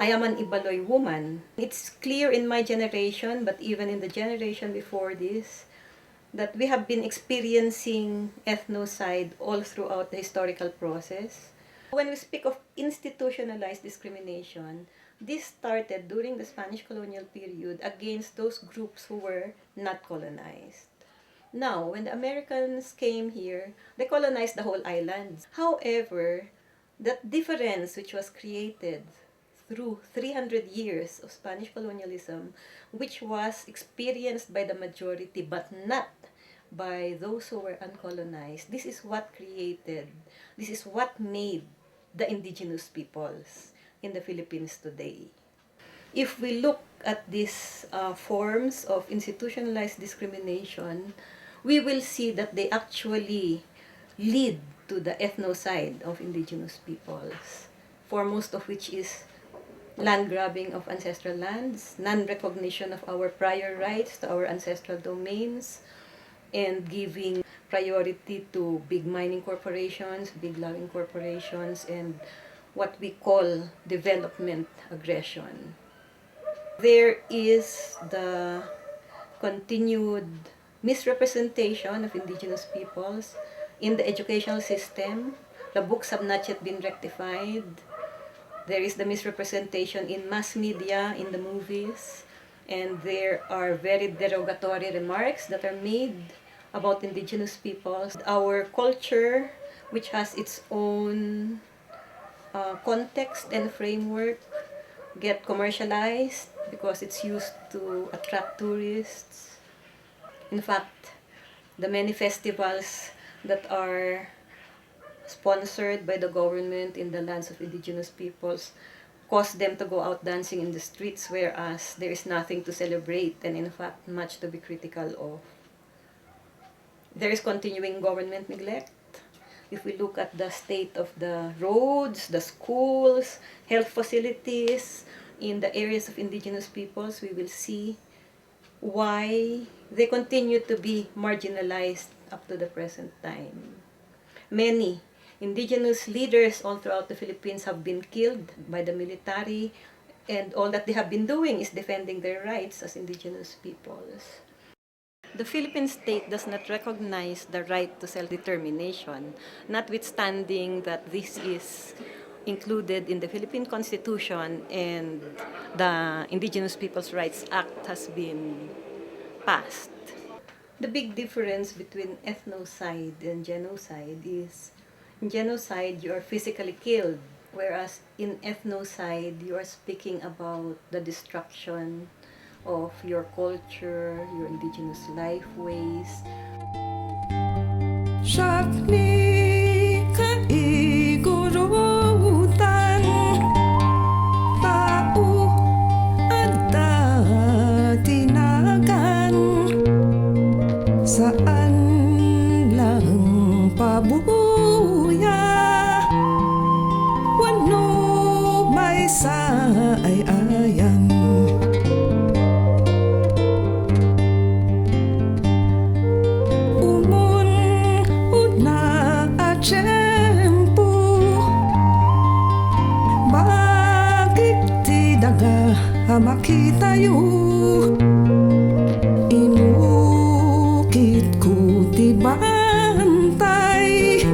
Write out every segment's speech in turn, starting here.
I am an Ibaloy woman. It's clear in my generation, but even in the generation before this, that we have been experiencing ethnocide all throughout the historical process. When we speak of institutionalized discrimination, this started during the Spanish colonial period against those groups who were not colonized. Now, when the Americans came here, they colonized the whole island. However, that difference which was created through 300 years of Spanish colonialism, which was experienced by the majority but not by those who were uncolonized, this is what made the indigenous peoples in the Philippines today. If we look at these forms of institutionalized discrimination, we will see that they actually lead to the ethnocide of indigenous peoples, foremost of which is land grabbing of ancestral lands, non-recognition of our prior rights to our ancestral domains, and giving priority to big mining corporations, big logging corporations, and what we call development aggression. There is the continued misrepresentation of indigenous peoples in the educational system. The books have not yet been rectified. There is the misrepresentation in mass media, in the movies, and there are very derogatory remarks that are made about indigenous peoples. Our culture, which has its own context and framework, get commercialized because it's used to attract tourists. In fact, the many festivals that are sponsored by the government in the lands of indigenous peoples cause them to go out dancing in the streets, whereas there is nothing to celebrate and in fact much to be critical of. There is continuing government neglect. If we look at the state of the roads, the schools, health facilities in the areas of indigenous peoples, we will see why they continue to be marginalized up to the present time. Many indigenous leaders all throughout the Philippines have been killed by the military, and all that they have been doing is defending their rights as indigenous peoples. The Philippine state does not recognize the right to self-determination, notwithstanding that this is included in the Philippine Constitution and the Indigenous Peoples' Rights Act has been passed. The big difference between ethnocide and genocide is in genocide you are physically killed, whereas in ethnocide you are speaking about the destruction of your culture, your indigenous life ways. Shakni kaigurutan tao adda tinagan saan lang pabuya wano may sa ay ayam. Makitayo inukit ko ti bantay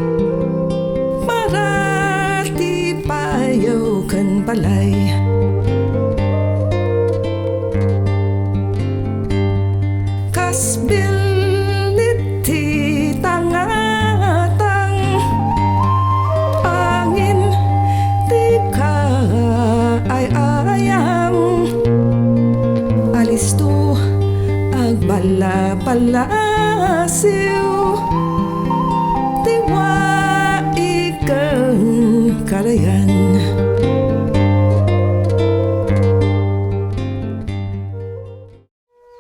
para ti payaw kan balay kasbilit ti tangatang angin ti ka ay ayam alisto agbala palasiw